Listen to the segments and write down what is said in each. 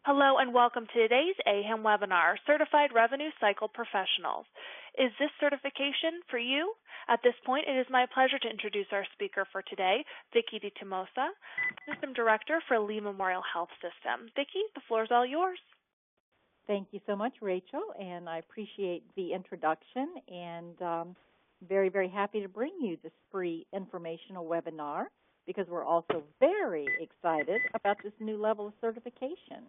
Hello and welcome to today's AAHAM webinar, Certified Revenue Cycle Professionals. Is this certification for you? At this point, it is my pleasure to introduce our speaker for today, Vicki DiTomosa, System Director for Lee Memorial Health System. Vicki, the floor is all yours. Thank you so much, Rachel, and I appreciate the introduction, and very, very happy to bring you this free informational webinar because we're also very excited about this new level of certification.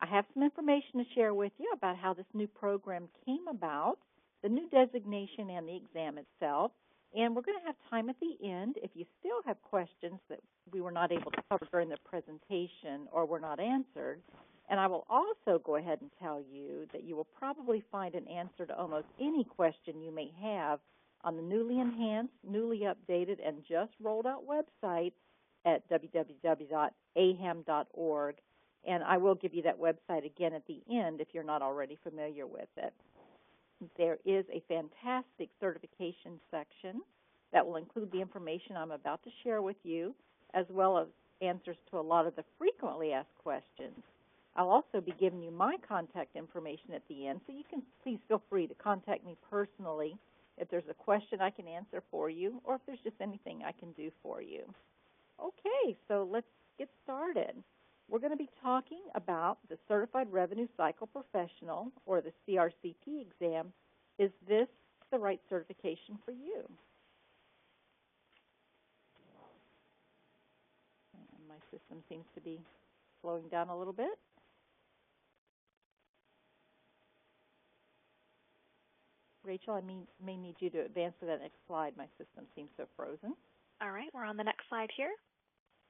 I have some information to share with you about how this new program came about, the new designation and the exam itself, and we're going to have time at the end if you still have questions that we were not able to cover during the presentation or were not answered. And I will also go ahead and tell you that you will probably find an answer to almost any question you may have on the newly enhanced, newly updated, and just rolled out website at www.aham.org. And I will give you that website again at the end if you're not already familiar with it. There is a fantastic certification section that will include the information I'm about to share with you, as well as answers to a lot of the frequently asked questions. I'll also be giving you my contact information at the end, so you can please feel free to contact me personally if there's a question I can answer for you or if there's just anything I can do for you. Okay, so let's get started. We're going to be talking about the Certified Revenue Cycle Professional, or the CRCP exam. Is this the right certification for you? And my system seems to be slowing down a little bit. Rachel, I may need you to advance to that next slide. My system seems so frozen. All right, we're on the next slide here.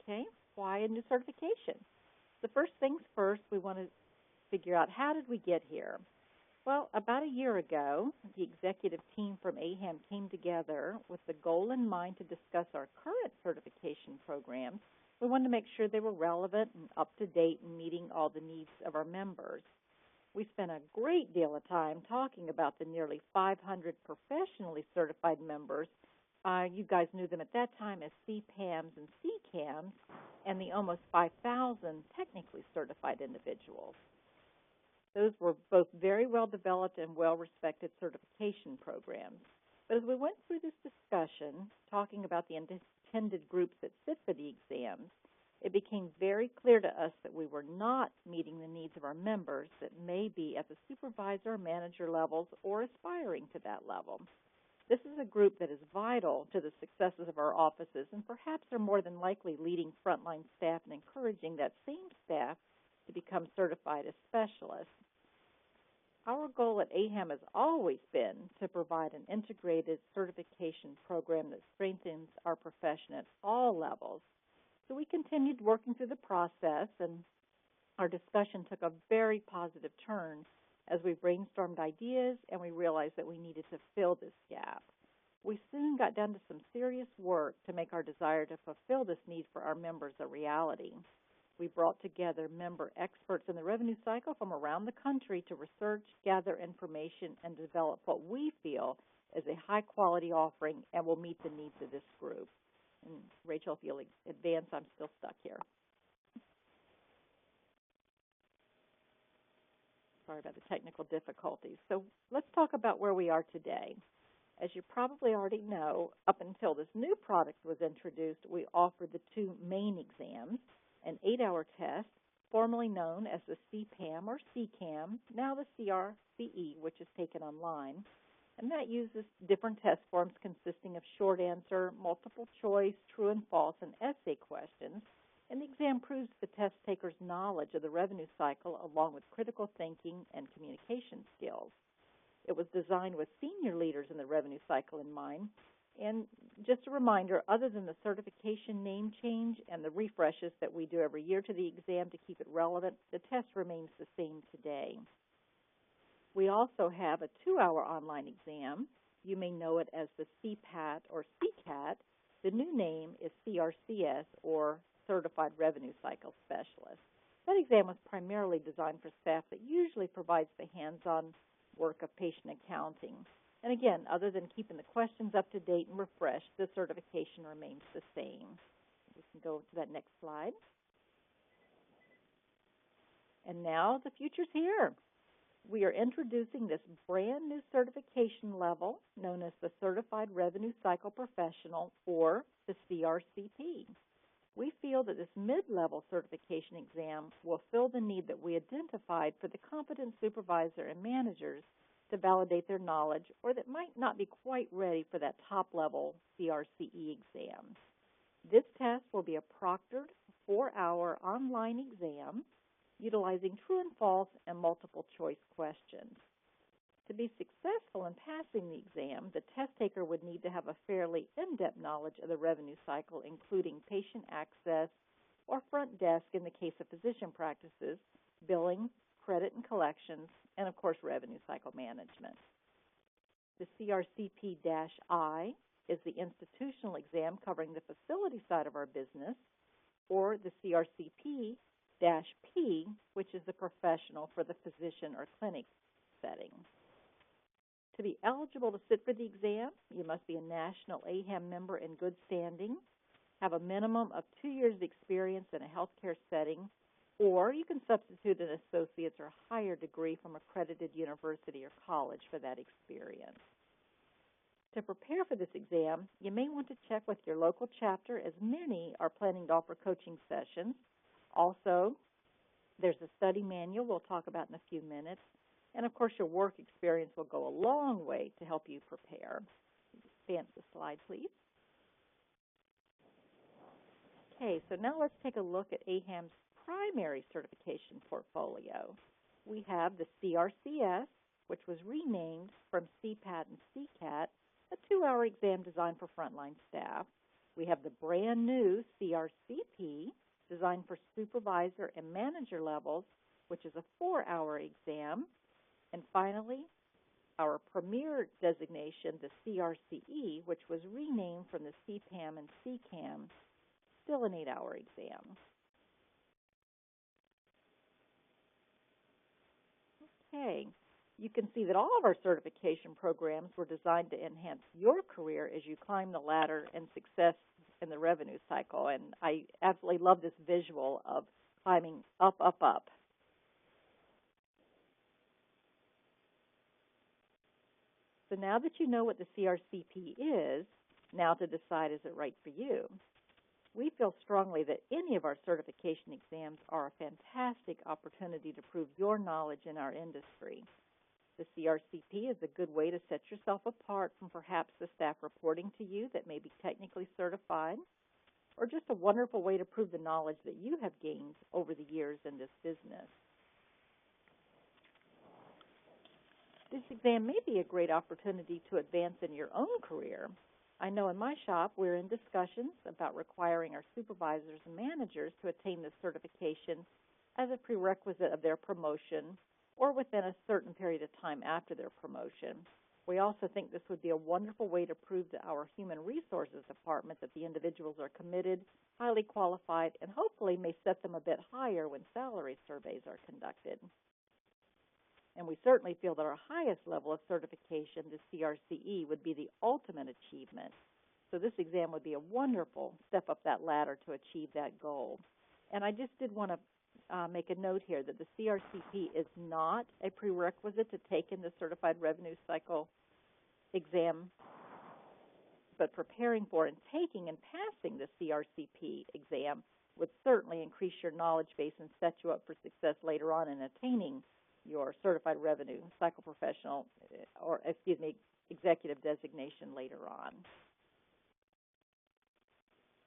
Okay, why a new certification? The first things first, we want to figure out how did we get here? Well, about a year ago, the executive team from AAHAM came together with the goal in mind to discuss our current certification programs. We wanted to make sure they were relevant and up to date and meeting all the needs of our members. We spent a great deal of time talking about the nearly 500 professionally certified members. You guys knew them at that time as CPAMs and CCAMs, and the almost 5,000 technically certified individuals. Those were both very well-developed and well-respected certification programs. But as we went through this discussion, talking about the intended groups that fit for the exams, it became very clear to us that we were not meeting the needs of our members that may be at the supervisor or manager levels or aspiring to that level. This is a group that is vital to the successes of our offices and perhaps are more than likely leading frontline staff and encouraging that same staff to become certified as specialists. Our goal at AAHAM has always been to provide an integrated certification program that strengthens our profession at all levels. So we continued working through the process, and our discussion took a very positive turn as we brainstormed ideas and we realized that we needed to fill this gap. We soon got down to some serious work to make our desire to fulfill this need for our members a reality. We brought together member experts in the revenue cycle from around the country to research, gather information, and develop what we feel is a high-quality offering and will meet the needs of this group. And Rachel, if you'll advance, I'm still stuck here. Sorry about the technical difficulties. So let's talk about where we are today. As you probably already know, up until this new product was introduced, we offered the two main exams, an 8-hour test, formerly known as the CPAM or CCAM, now the CRCE, which is taken online. And that uses different test forms consisting of short answer, multiple choice, true and false, and essay questions. And the exam proves the test taker's knowledge of the revenue cycle along with critical thinking and communication skills. It was designed with senior leaders in the revenue cycle in mind. And just a reminder, other than the certification name change and the refreshes that we do every year to the exam to keep it relevant, the test remains the same today. We also have a 2-hour online exam. You may know it as the CPAT or CCAT. The new name is CRCS, or Certified Revenue Cycle Specialist. That exam was primarily designed for staff that usually provides the hands-on work of patient accounting. And again, other than keeping the questions up to date and refreshed, the certification remains the same. We can go to that next slide. And now the future's here. We are introducing this brand new certification level known as the Certified Revenue Cycle Professional, or the CRCP. We feel that this mid-level certification exam will fill the need that we identified for the competent supervisor and managers to validate their knowledge, or that might not be quite ready for that top-level CRCE exam. This test will be a proctored 4-hour online exam utilizing true and false and multiple choice questions. To be successful in passing the exam, the test taker would need to have a fairly in-depth knowledge of the revenue cycle, including patient access or front desk in the case of physician practices, billing, credit and collections, and of course revenue cycle management. The CRCP-I is the institutional exam covering the facility side of our business, or the CRCP-P, which is the professional for the physician or clinic setting. To be eligible to sit for the exam, you must be a national AAHAM member in good standing, have a minimum of 2 years' experience in a healthcare setting, or you can substitute an associate's or higher degree from accredited university or college for that experience. To prepare for this exam, you may want to check with your local chapter, as many are planning to offer coaching sessions. Also, there's a study manual we'll talk about in a few minutes. And, of course, your work experience will go a long way to help you prepare. Advance the slide, please. Okay, so now let's take a look at AAHAM's primary certification portfolio. We have the CRCS, which was renamed from CPAT and CCAT, a 2-hour exam designed for frontline staff. We have the brand new CRCP, designed for supervisor and manager levels, which is a 4-hour exam. And finally, our premier designation, the CRCE, which was renamed from the CPAM and CCAM, still an 8-hour exam. Okay, you can see that all of our certification programs were designed to enhance your career as you climb the ladder and success in the revenue cycle. And I absolutely love this visual of climbing up, up, up. So now that you know what the CRCP is, now to decide, is it right for you? We feel strongly that any of our certification exams are a fantastic opportunity to prove your knowledge in our industry. The CRCP is a good way to set yourself apart from perhaps the staff reporting to you that may be technically certified, or just a wonderful way to prove the knowledge that you have gained over the years in this business. This exam may be a great opportunity to advance in your own career. I know in my shop we're in discussions about requiring our supervisors and managers to attain this certification as a prerequisite of their promotion or within a certain period of time after their promotion. We also think this would be a wonderful way to prove to our human resources department that the individuals are committed, highly qualified, and hopefully may set them a bit higher when salary surveys are conducted. And we certainly feel that our highest level of certification, the CRCE, would be the ultimate achievement. So this exam would be a wonderful step up that ladder to achieve that goal. And I just did want to make a note here that the CRCP is not a prerequisite to take in the Certified Revenue Cycle exam, but preparing for and taking and passing the CRCP exam would certainly increase your knowledge base and set you up for success later on in attaining your Certified Revenue Cycle Professional, or executive designation later on.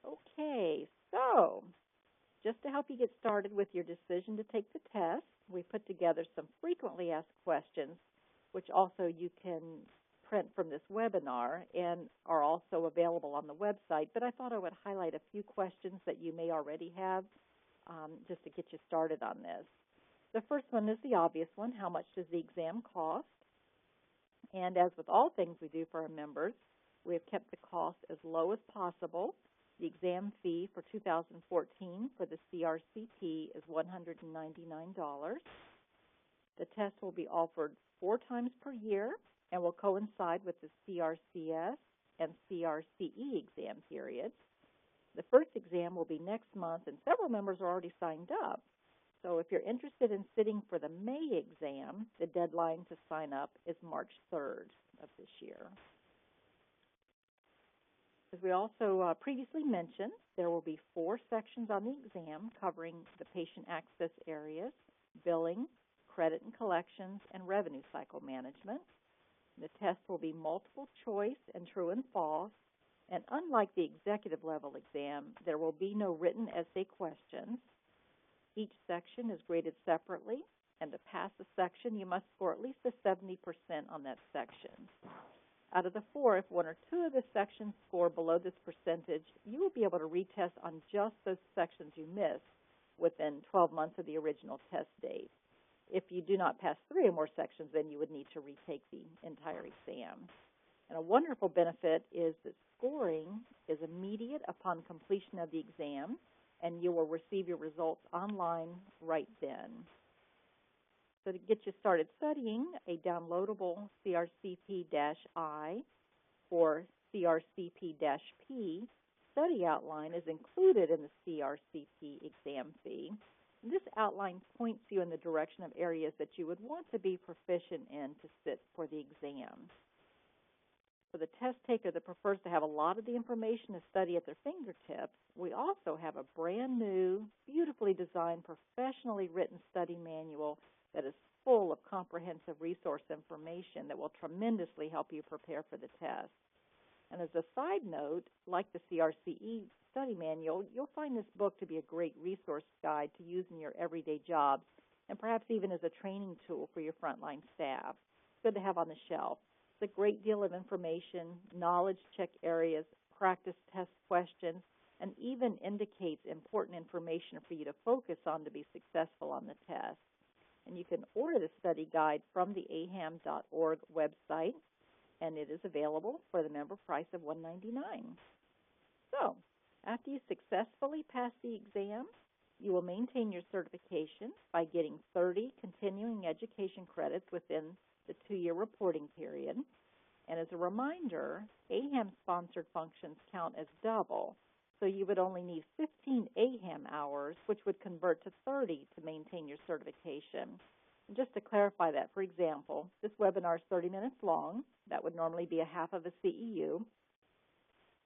Okay, so just to help you get started with your decision to take the test, we put together some frequently asked questions, which also you can print from this webinar and are also available on the website. But I thought I would highlight a few questions that you may already have just to get you started on this. The first one is the obvious one: how much does the exam cost? And as with all things we do for our members, we have kept the cost as low as possible. The exam fee for 2014 for the CRCP is $199. The test will be offered 4 times per year and will coincide with the CRCS and CRCE exam periods. The first exam will be next month, and several members are already signed up. So if you're interested in sitting for the May exam, the deadline to sign up is March 3rd of this year. As we also previously mentioned, there will be 4 sections on the exam covering the patient access areas, billing, credit and collections, and revenue cycle management. The test will be multiple choice and true and false, and unlike the executive level exam, there will be no written essay questions. Each section is graded separately, and to pass a section, you must score at least a 70% on that section. Out of the 4, if 1 or 2 of the sections score below this percentage, you will be able to retest on just those sections you missed within 12 months of the original test date. If you do not pass 3 or more sections, then you would need to retake the entire exam. And a wonderful benefit is that scoring is immediate upon completion of the exam, and you will receive your results online right then. So to get you started studying, a downloadable CRCP-I or CRCP-P study outline is included in the CRCP exam fee. And this outline points you in the direction of areas that you would want to be proficient in to sit for the exam. For the test taker that prefers to have a lot of the information to study at their fingertips, we also have a brand new, beautifully designed, professionally written study manual that is full of comprehensive resource information that will tremendously help you prepare for the test. And as a side note, like the CRCE study manual, you'll find this book to be a great resource guide to use in your everyday jobs and perhaps even as a training tool for your frontline staff. It's good to have on the shelf. It's a great deal of information, knowledge check areas, practice test questions, and even indicates important information for you to focus on to be successful on the test. And you can order the study guide from the AAHAM.org website, and it is available for the member price of $199. So, after you successfully pass the exam, you will maintain your certification by getting 30 continuing education credits within the 2-year reporting period. And as a reminder, AAHAM-sponsored functions count as double, so you would only need 15 AAHAM hours, which would convert to 30 to maintain your certification. And just to clarify that, for example, this webinar is 30 minutes long. That would normally be a half of a CEU.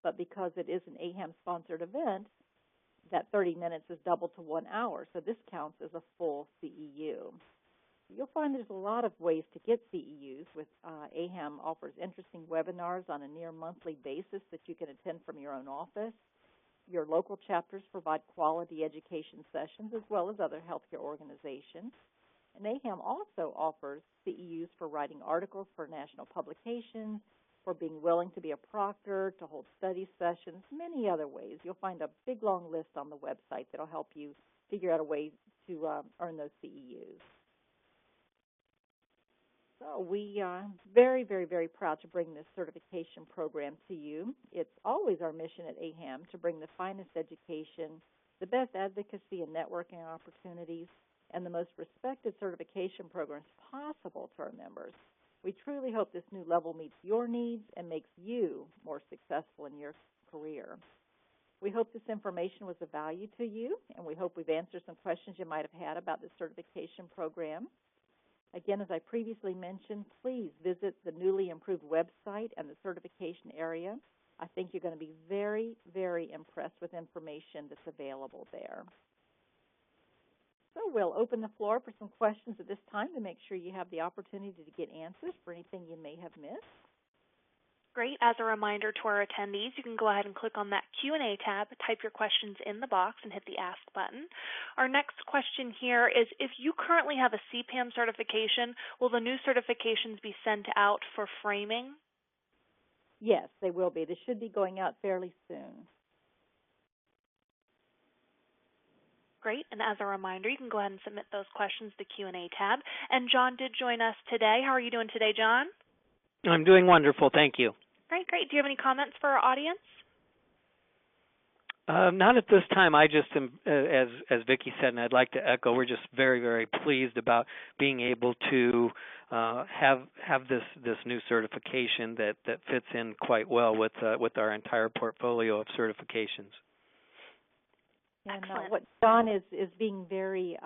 But because it is an AAHAM-sponsored event, that 30 minutes is doubled to 1 hour, so this counts as a full CEU. You'll find there's a lot of ways to get CEUs. With AAHAM offers interesting webinars on a near monthly basis that you can attend from your own office. Your local chapters provide quality education sessions as well as other healthcare organizations. And AAHAM also offers CEUs for writing articles for national publications, for being willing to be a proctor, to hold study sessions, many other ways. You'll find a big, long list on the website that will help you figure out a way to earn those CEUs. So we are very, very, very proud to bring this certification program to you. It's always our mission at AAHAM to bring the finest education, the best advocacy and networking opportunities, and the most respected certification programs possible to our members. We truly hope this new level meets your needs and makes you more successful in your career. We hope this information was of value to you, and we hope we've answered some questions you might have had about the certification program. Again, as I previously mentioned, please visit the newly improved website and the certification area. I think you're going to be very, very impressed with information that's available there. So we'll open the floor for some questions at this time to make sure you have the opportunity to get answers for anything you may have missed. Great. As a reminder to our attendees, you can go ahead and click on that Q&A tab, type your questions in the box, and hit the Ask button. Our next question here is, if you currently have a CPAM certification, will the new certifications be sent out for framing? Yes, they will be. They should be going out fairly soon. Great. And as a reminder, you can go ahead and submit those questions to the Q&A tab. And John did join us today. How are you doing today, John? I'm doing wonderful, thank you. Great, great. Do you have any comments for our audience? Not at this time. I just am, as Vicki said, and I'd like to echo, we're just very, very pleased about being able to have this new certification that fits in quite well with our entire portfolio of certifications. And Excellent. what John is being very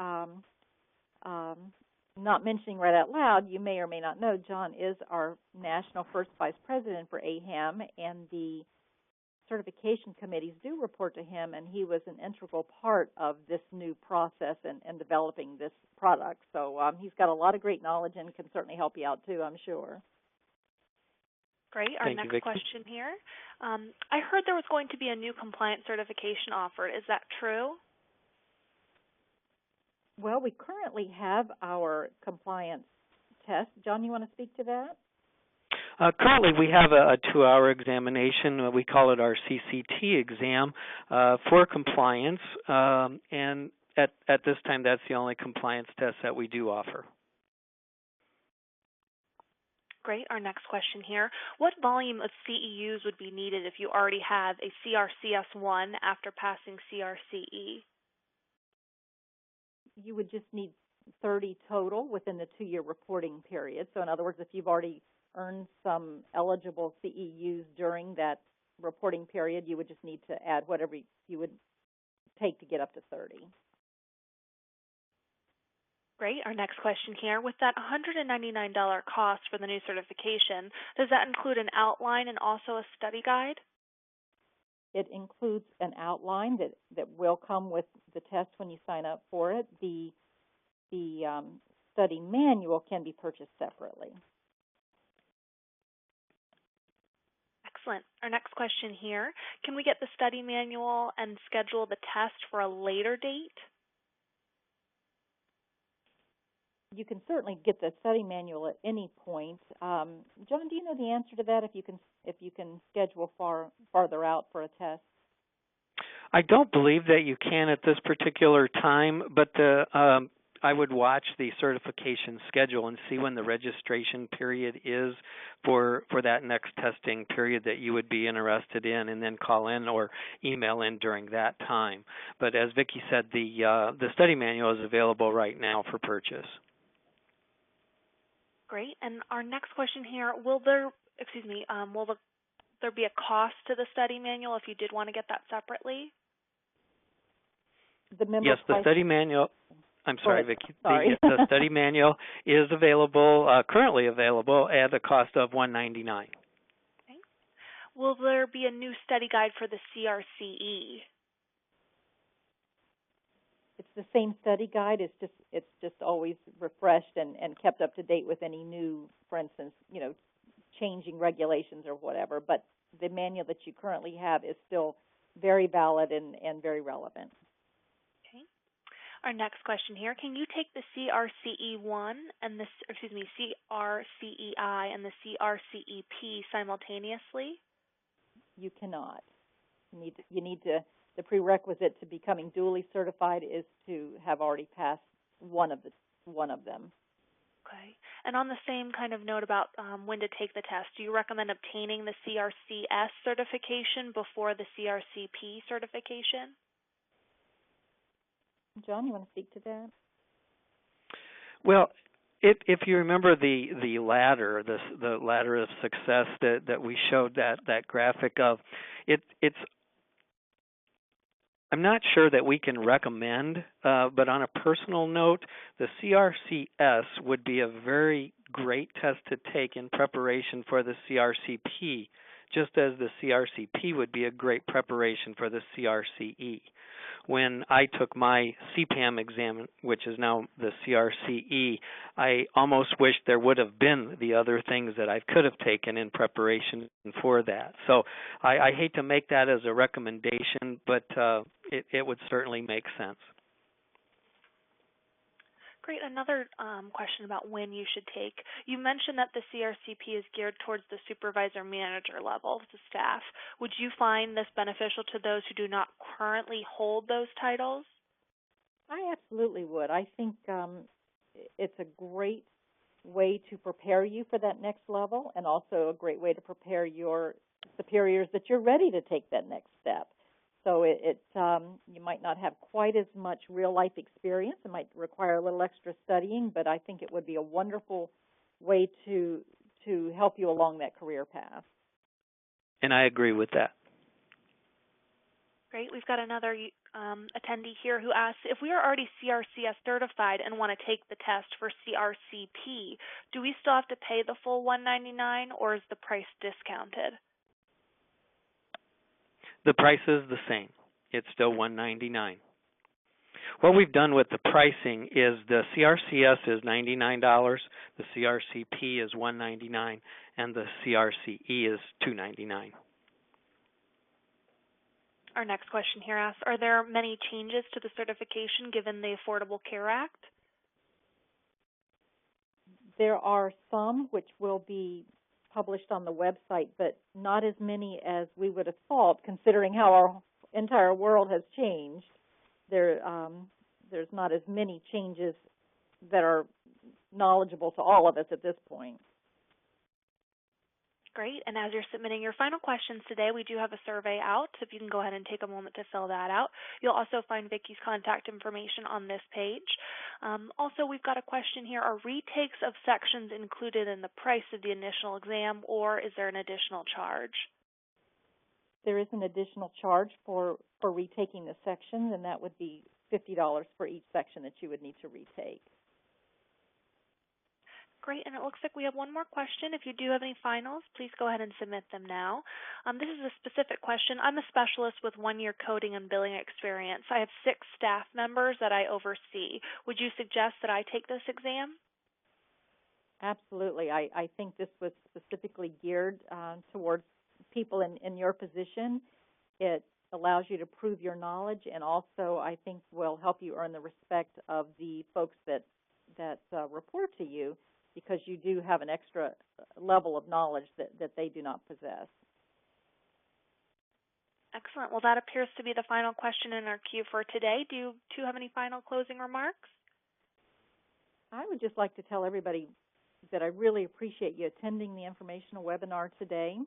not mentioning right out loud, you may or may not know, John is our national first vice president for AAHAM, and the certification committees do report to him, and he was an integral part of this new process and developing this product. So he's got a lot of great knowledge and can certainly help you out too, I'm sure. Great. Our Thank you, next Vicki. question here. I heard there was going to be a new compliance certification offered. Is that true? Well, we currently have our compliance test. John, you want to speak to that? Currently, we have a 2-hour examination. We call it our CCT exam for compliance, and at this time, that's the only compliance test that we do offer. Great. Our next question here. What volume of CEUs would be needed if you already have a CRCS1 after passing CRCE? You would just need 30 total within the 2-year reporting period. So in other words, if you've already earned some eligible CEUs during that reporting period, you would just need to add whatever you would take to get up to 30. Great. Our next question here. With that $199 cost for the new certification, does that include an outline and also a study guide? It includes an outline that will come with the test when you sign up for it. The study manual can be purchased separately. Excellent. Our next question here. Can we get the study manual and schedule the test for a later date? You can certainly get the study manual at any point. John, do you know the answer to that? If you can schedule farther out for a test? I don't believe that you can at this particular time, but I would watch the certification schedule and see when the registration period is for that next testing period that you would be interested in, and then call in or email in during that time. But as Vicki said, the study manual is available right now for purchase. Great. And our next question here, will there be a cost to the study manual if you did want to get that separately? Yes, the study manual. I'm sorry, Vicki. Sorry. The study manual is available, currently available at a cost of $199. Okay. Will there be a new study guide for the CRCE? It's the same study guide. It's just always refreshed and kept up to date with any new, for instance, changing regulations or whatever. But the manual that you currently have is still very valid and very relevant. Okay. Our next question here: can you take the CRCE1 and the CRCEI and the CRCEP simultaneously? You cannot. You need to. The prerequisite to becoming duly certified is to have already passed one of them. Okay. And on the same kind of note about when to take the test, do you recommend obtaining the CRCS certification before the CRCP certification? John, you want to speak to that? Well, if you remember the ladder, the ladder of success that we showed that graphic of, it's. I'm not sure that we can recommend, but on a personal note, the CRCS would be a very great test to take in preparation for the CRCP, just as the CRCP would be a great preparation for the CRCE. When I took my CPAM exam, which is now the CRCE, I almost wish there would have been the other things that I could have taken in preparation for that. So I hate to make that as a recommendation, but it would certainly make sense. Great. Another question about when you should take. You mentioned that the CRCP is geared towards the supervisor manager level of the staff. Would you find this beneficial to those who do not currently hold those titles? I absolutely would. I think it's a great way to prepare you for that next level, and also a great way to prepare your superiors that you're ready to take that next step. So you might not have quite as much real-life experience. It might require a little extra studying, but I think it would be a wonderful way to help you along that career path. And I agree with that. Great. We've got another attendee here who asks, if we are already CRCS certified and want to take the test for CRCP, do we still have to pay the full $199 or is the price discounted? The price is the same. It's still $199. What we've done with the pricing is the CRCS is $99, the CRCP is $199, and the CRCE is $299. Our next question here asks, are there many changes to the certification given the Affordable Care Act? There are some which will be published on the website, but not as many as we would have thought, considering how our entire world has changed. There's not as many changes that are knowledgeable to all of us at this point. Great. And as you're submitting your final questions today, we do have a survey out, so if you can go ahead and take a moment to fill that out. You'll also find Vicki's contact information on this page. Also, we've got a question here. Are retakes of sections included in the price of the initial exam, or is there an additional charge? There is an additional charge for retaking the sections, and that would be $50 for each section that you would need to retake. Great, and it looks like we have one more question. If you do have any finals, please go ahead and submit them now. This is a specific question. I'm a specialist with 1 year coding and billing experience. I have 6 staff members that I oversee. Would you suggest that I take this exam? Absolutely. I think this was specifically geared towards people in your position. It allows you to prove your knowledge, and also I think will help you earn the respect of the folks that report to you, because you do have an extra level of knowledge that they do not possess. Excellent. Well, that appears to be the final question in our queue for today. Do you have any final closing remarks? I would just like to tell everybody that I really appreciate you attending the informational webinar today.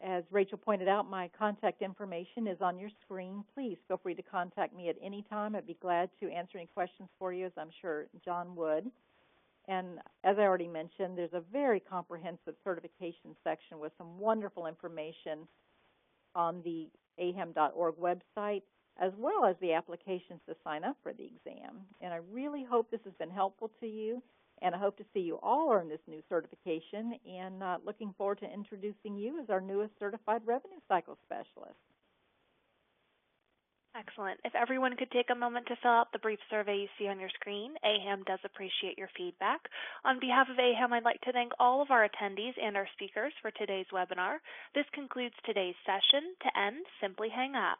As Rachel pointed out, my contact information is on your screen. Please feel free to contact me at any time. I'd be glad to answer any questions for you, as I'm sure John would. And as I already mentioned, there's a very comprehensive certification section with some wonderful information on the AAHAM.org website, as well as the applications to sign up for the exam. And I really hope this has been helpful to you, and I hope to see you all earn this new certification, and looking forward to introducing you as our newest Certified Revenue Cycle Specialist. Excellent. If everyone could take a moment to fill out the brief survey you see on your screen, AAHAM does appreciate your feedback. On behalf of AAHAM, I'd like to thank all of our attendees and our speakers for today's webinar. This concludes today's session. To end, simply hang up.